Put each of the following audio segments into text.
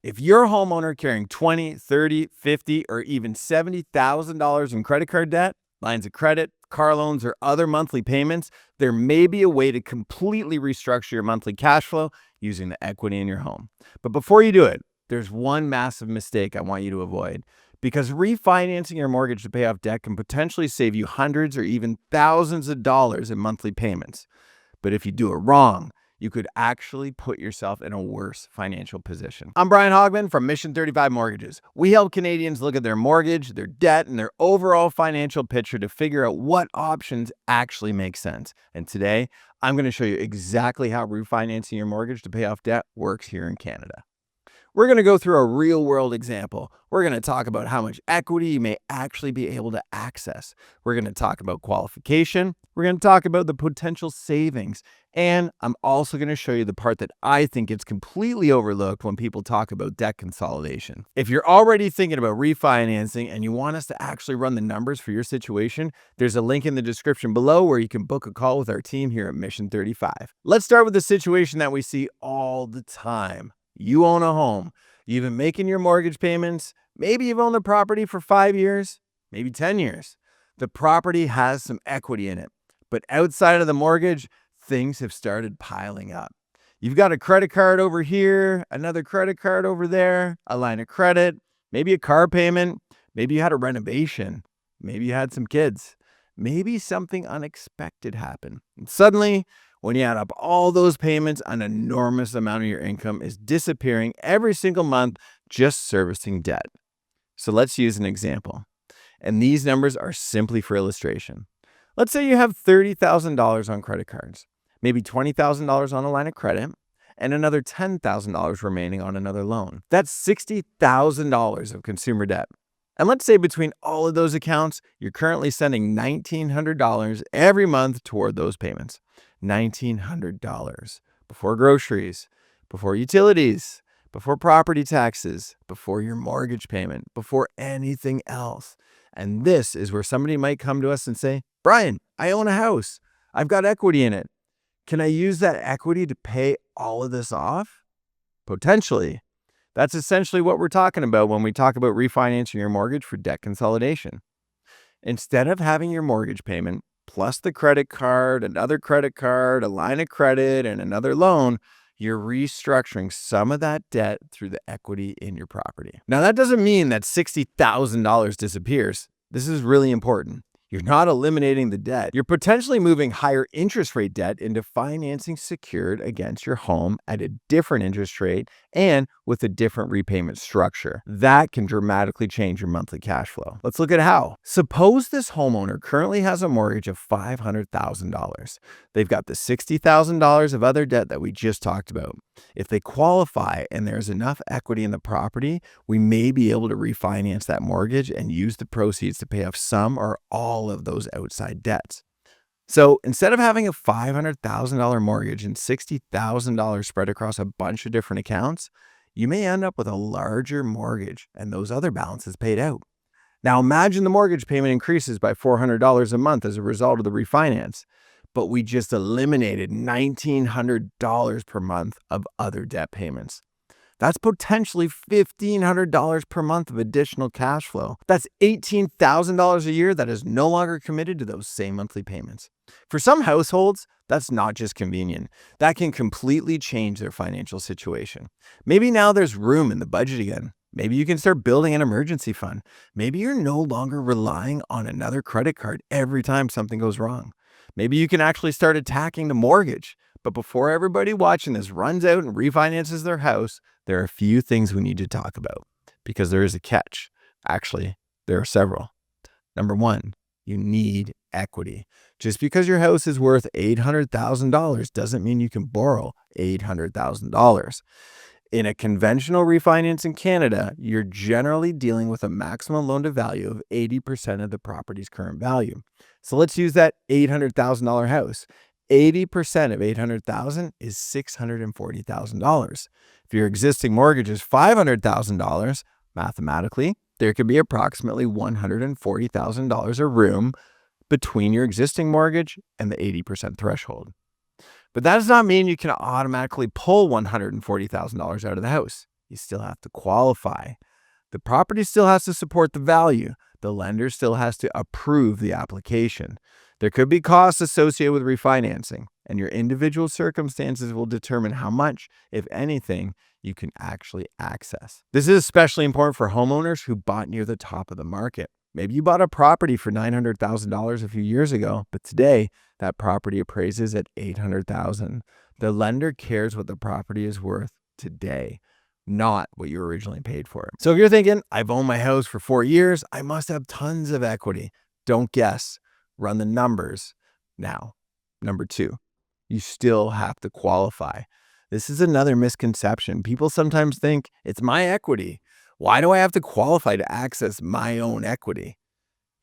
If you're a homeowner carrying $20, $30, $50, or even $70,000 in credit card debt, lines of credit, car loans, or other monthly payments, there may be a way to completely restructure your monthly cash flow using the equity in your home. But before you do it, there's one massive mistake I want you to avoid, because refinancing your mortgage to pay off debt can potentially save you hundreds or even thousands of dollars in monthly payments. But if you do it wrong, you could actually put yourself in a worse financial position. I'm Brian Hogben from Mission 35 Mortgages. We help Canadians look at their mortgage, their debt, and their overall financial picture to figure out what options actually make sense. And today, I'm going to show you exactly how refinancing your mortgage to pay off debt works here in Canada. We're going to go through a real-world example. We're going to talk about how much equity you may actually be able to access. We're going to talk about qualification. We're going to talk about the potential savings. And I'm also going to show you the part that I think gets completely overlooked when people talk about debt consolidation. If you're already thinking about refinancing and you want us to actually run the numbers for your situation, there's a link in the description below where you can book a call with our team here at Mission 35. Let's start with the situation that we see all the time. You own a home. You've been making your mortgage payments. Maybe you've owned the property for 5 years, maybe 10 years. The property has some equity in it, but outside of the mortgage, things have started piling up. You've got a credit card over here, another credit card over there, a line of credit, maybe a car payment, maybe you had a renovation, maybe you had some kids, maybe something unexpected happened. And suddenly, when you add up all those payments, an enormous amount of your income is disappearing every single month just servicing debt. So let's use an example. And these numbers are simply for illustration. Let's say you have $30,000 on credit cards, maybe $20,000 on a line of credit, and another $10,000 remaining on another loan. That's $60,000 of consumer debt. And let's say between all of those accounts, you're currently sending $1,900 every month toward those payments. $1,900 before groceries, before utilities, before property taxes, before your mortgage payment, before anything else. And this is where somebody might come to us and say, Brian, I own a house. I've got equity in it. Can I use that equity to pay all of this off? Potentially. That's essentially what we're talking about when we talk about refinancing your mortgage for debt consolidation. Instead of having your mortgage payment plus the credit card, another credit card, a line of credit, and another loan, you're restructuring some of that debt through the equity in your property. Now, that doesn't mean that $60,000 disappears. This is really important. You're not eliminating the debt. You're potentially moving higher interest rate debt into financing secured against your home at a different interest rate and with a different repayment structure. That can dramatically change your monthly cash flow. Let's look at how. Suppose this homeowner currently has a mortgage of $500,000. They've got the $60,000 of other debt that we just talked about. If they qualify and there's enough equity in the property, we may be able to refinance that mortgage and use the proceeds to pay off some or all of those outside debts. So instead of having a $500,000 mortgage and $60,000 spread across a bunch of different accounts, you may end up with a larger mortgage and those other balances paid out. Now imagine the mortgage payment increases by $400 a month as a result of the refinance, but we just eliminated $1,900 per month of other debt payments. That's potentially $1,500 per month of additional cash flow. That's $18,000 a year that is no longer committed to those same monthly payments. For some households, that's not just convenient. That can completely change their financial situation. Maybe now there's room in the budget again. Maybe you can start building an emergency fund. Maybe you're no longer relying on another credit card every time something goes wrong. Maybe you can actually start attacking the mortgage. But before everybody watching this runs out and refinances their house, there are a few things we need to talk about because there is a catch. Actually, there are several. Number one, you need equity. Just because your house is worth $800,000 doesn't mean you can borrow $800,000. In a conventional refinance in Canada, you're generally dealing with a maximum loan to value of 80% of the property's current value. So let's use that $800,000 house. 80% of $800,000 is $640,000. If your existing mortgage is $500,000, mathematically, there could be approximately $140,000 of room between your existing mortgage and the 80% threshold. But that does not mean you can automatically pull $140,000 out of the house. you still have to qualify. The property still has to support the value. The lender still has to approve the application. There could be costs associated with refinancing, and your individual circumstances will determine how much, if anything, you can actually access. This is especially important for homeowners who bought near the top of the market. Maybe you bought a property for $900,000 a few years ago, but today that property appraises at $800,000. The lender cares what the property is worth today, not what you originally paid for it. So if you're thinking, I've owned my house for 4 years, I must have tons of equity. Don't guess. Run the numbers. Now, number 2, you still have to qualify. This is another misconception. People sometimes think it's my equity. Why do I have to qualify to access my own equity?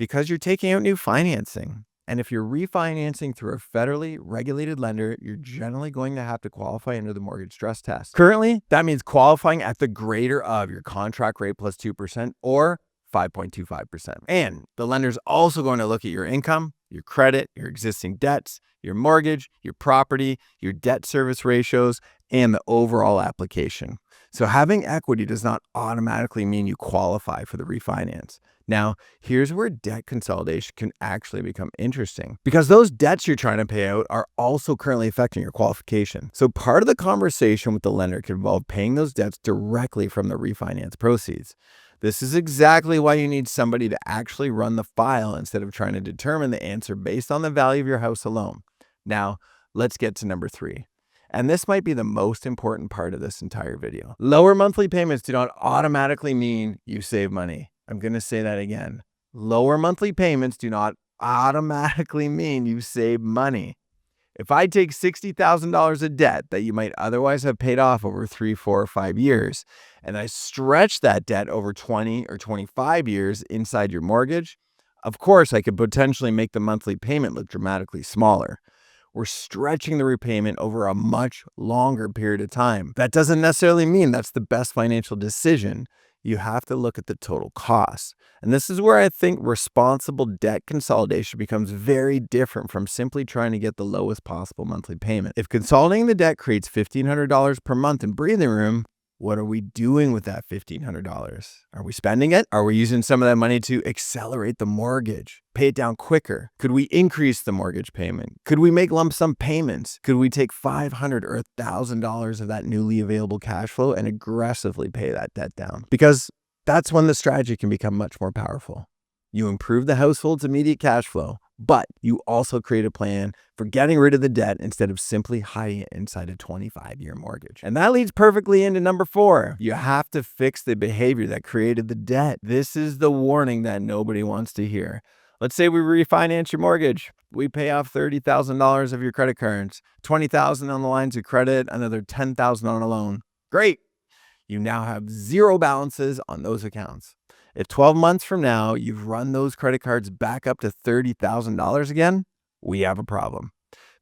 Because you're taking out new financing. And if you're refinancing through a federally regulated lender, you're generally going to have to qualify under the mortgage stress test. Currently, that means qualifying at the greater of your contract rate plus 2% or 5.25%. And the lender's also going to look at your income, your credit, your existing debts, your mortgage, your property, your debt service ratios, and the overall application. So having equity does not automatically mean you qualify for the refinance. Now, here's where debt consolidation can actually become interesting because those debts you're trying to pay out are also currently affecting your qualification. So part of the conversation with the lender can involve paying those debts directly from the refinance proceeds. This is exactly why you need somebody to actually run the file instead of trying to determine the answer based on the value of your house alone. Now, let's get to number 3. And this might be the most important part of this entire video. Lower monthly payments do not automatically mean you save money. I'm going to say that again. Lower monthly payments do not automatically mean you save money. If I take $60,000 of debt that you might otherwise have paid off over 3, 4, or 5 years, and I stretch that debt over 20 or 25 years inside your mortgage, of course, I could potentially make the monthly payment look dramatically smaller. We're stretching the repayment over a much longer period of time. That doesn't necessarily mean that's the best financial decision. You have to look at the total cost. And this is where I think responsible debt consolidation becomes very different from simply trying to get the lowest possible monthly payment. If consolidating the debt creates $1,500 per month in breathing room, what are we doing with that $1,500? Are we spending it? Are we using some of that money to accelerate the mortgage, pay it down quicker? Could we increase the mortgage payment? Could we make lump sum payments? Could we take $500 or $1,000 of that newly available cash flow and aggressively pay that debt down? Because that's when the strategy can become much more powerful. You improve the household's immediate cash flow, but you also create a plan for getting rid of the debt instead of simply hiding it inside a 25-year mortgage. And that leads perfectly into number 4. You have to fix the behavior that created the debt. This is the warning that nobody wants to hear. Let's say we refinance your mortgage. We pay off $30,000 of your credit cards, $20,000 on the lines of credit, another $10,000 on a loan. Great. You now have 0 balances on those accounts. If 12 months from now, you've run those credit cards back up to $30,000 again, we have a problem.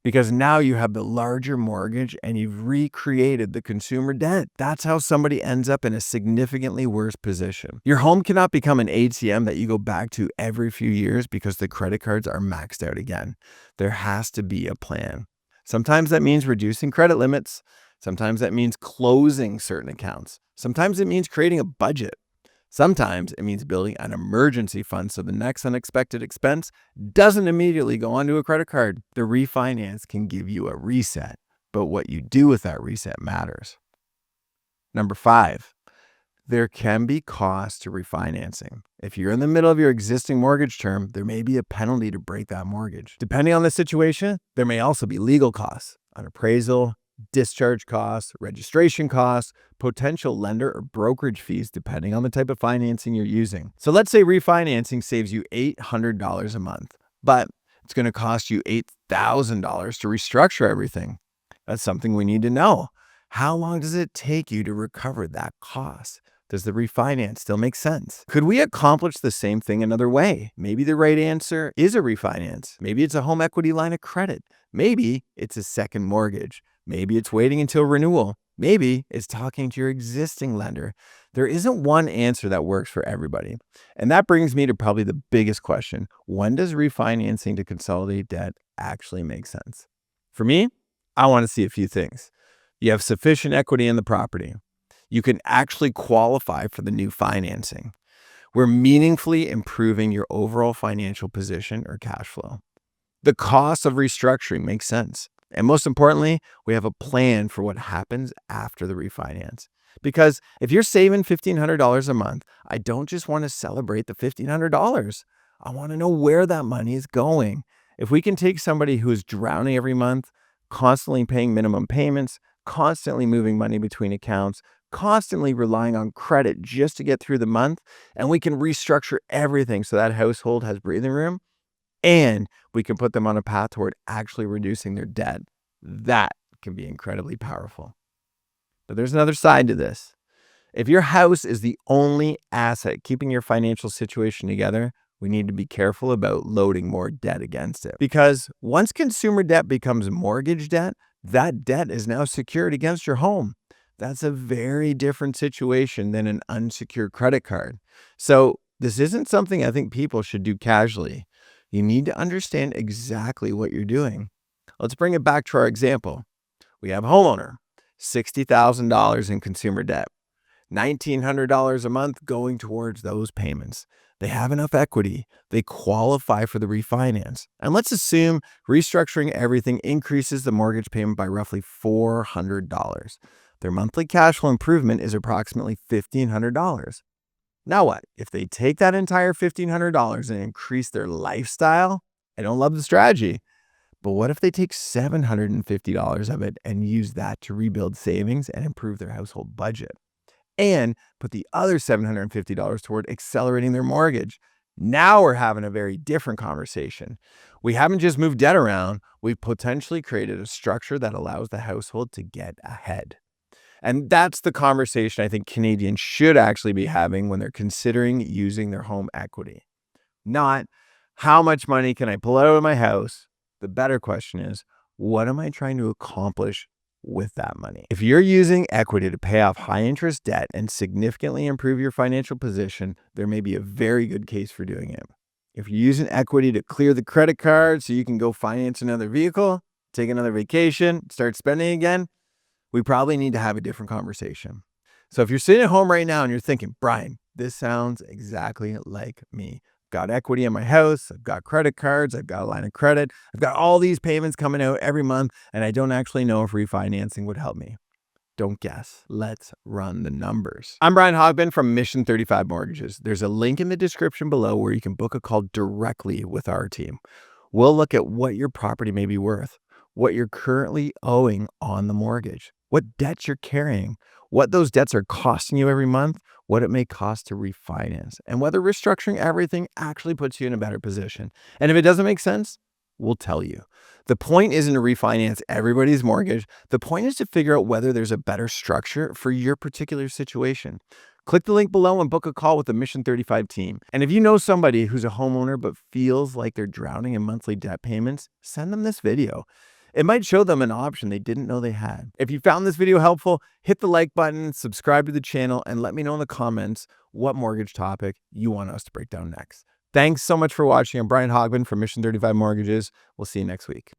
Because now you have the larger mortgage and you've recreated the consumer debt. That's how somebody ends up in a significantly worse position. Your home cannot become an ATM that you go back to every few years because the credit cards are maxed out again. There has to be a plan. Sometimes that means reducing credit limits. Sometimes that means closing certain accounts. Sometimes it means creating a budget. Sometimes it means building an emergency fund so the next unexpected expense doesn't immediately go onto a credit card. The refinance can give you a reset, but what you do with that reset matters. Number 5, there can be costs to refinancing. If you're in the middle of your existing mortgage term, there may be a penalty to break that mortgage. Depending on the situation, there may also be legal costs, an appraisal, discharge costs, registration costs, potential lender or brokerage fees, depending on the type of financing you're using. So let's say refinancing saves you $800 a month, but it's going to cost you $8,000 to restructure everything. That's something we need to know. How long does it take you to recover that cost? Does the refinance still make sense? Could we accomplish the same thing another way? Maybe the right answer is a refinance. Maybe it's a home equity line of credit. Maybe it's a second mortgage. Maybe it's waiting until renewal. Maybe it's talking to your existing lender. There isn't one answer that works for everybody. And that brings me to probably the biggest question. When does refinancing to consolidate debt actually make sense? For me, I want to see a few things. You have sufficient equity in the property. you can actually qualify for the new financing. We're meaningfully improving your overall financial position or cash flow. The cost of restructuring makes sense. And most importantly, we have a plan for what happens after the refinance. Because if you're saving $1,500 a month, I don't just want to celebrate the $1,500. I want to know where that money is going. If we can take somebody who is drowning every month, constantly paying minimum payments, constantly moving money between accounts, constantly relying on credit just to get through the month, and we can restructure everything so that household has breathing room, and we can put them on a path toward actually reducing their debt. That can be incredibly powerful. But there's another side to this. If your house is the only asset keeping your financial situation together, we need to be careful about loading more debt against it. Because once consumer debt becomes mortgage debt, that debt is now secured against your home. That's a very different situation than an unsecured credit card. So this isn't something I think people should do casually. You need to understand exactly what you're doing. Let's bring it back to our example. We have a homeowner, $60,000 in consumer debt, $1,900 a month going towards those payments. They have enough equity. They qualify for the refinance. And let's assume restructuring everything increases the mortgage payment by roughly $400. Their monthly cash flow improvement is approximately $1,500. Now what? If they take that entire $1,500 and increase their lifestyle, I don't love the strategy. But what if they take $750 of it and use that to rebuild savings and improve their household budget? And put the other $750 toward accelerating their mortgage. Now we're having a very different conversation. We haven't just moved debt around, we've potentially created a structure that allows the household to get ahead. And that's the conversation I think Canadians should actually be having when they're considering using their home equity. Not how much money can I pull out of my house? The better question is, what am I trying to accomplish with that money? If you're using equity to pay off high interest debt and significantly improve your financial position, there may be a very good case for doing it. If you're using equity to clear the credit card so you can go finance another vehicle, take another vacation, start spending again, we probably need to have a different conversation. So if you're sitting at home right now and you're thinking, Brian, this sounds exactly like me. I've got equity in my house, I've got credit cards, I've got a line of credit, I've got all these payments coming out every month, and I don't actually know if refinancing would help me. Don't guess. Let's run the numbers. I'm Brian Hogben from Mission 35 Mortgages. There's a link in the description below where you can book a call directly with our team. We'll look at what your property may be worth, what you're currently owing on the mortgage, what debts you're carrying, what those debts are costing you every month, what it may cost to refinance, and whether restructuring everything actually puts you in a better position. And if it doesn't make sense, we'll tell you. The point isn't to refinance everybody's mortgage. The point is to figure out whether there's a better structure for your particular situation. Click the link below and book a call with the Mission 35 team. And if you know somebody who's a homeowner but feels like they're drowning in monthly debt payments, send them this video. It might show them an option they didn't know they had. If you found this video helpful, hit the like button, subscribe to the channel, and let me know in the comments what mortgage topic you want us to break down next. Thanks so much for watching. I'm Brian Hogben from Mission 35 Mortgages. We'll see you next week.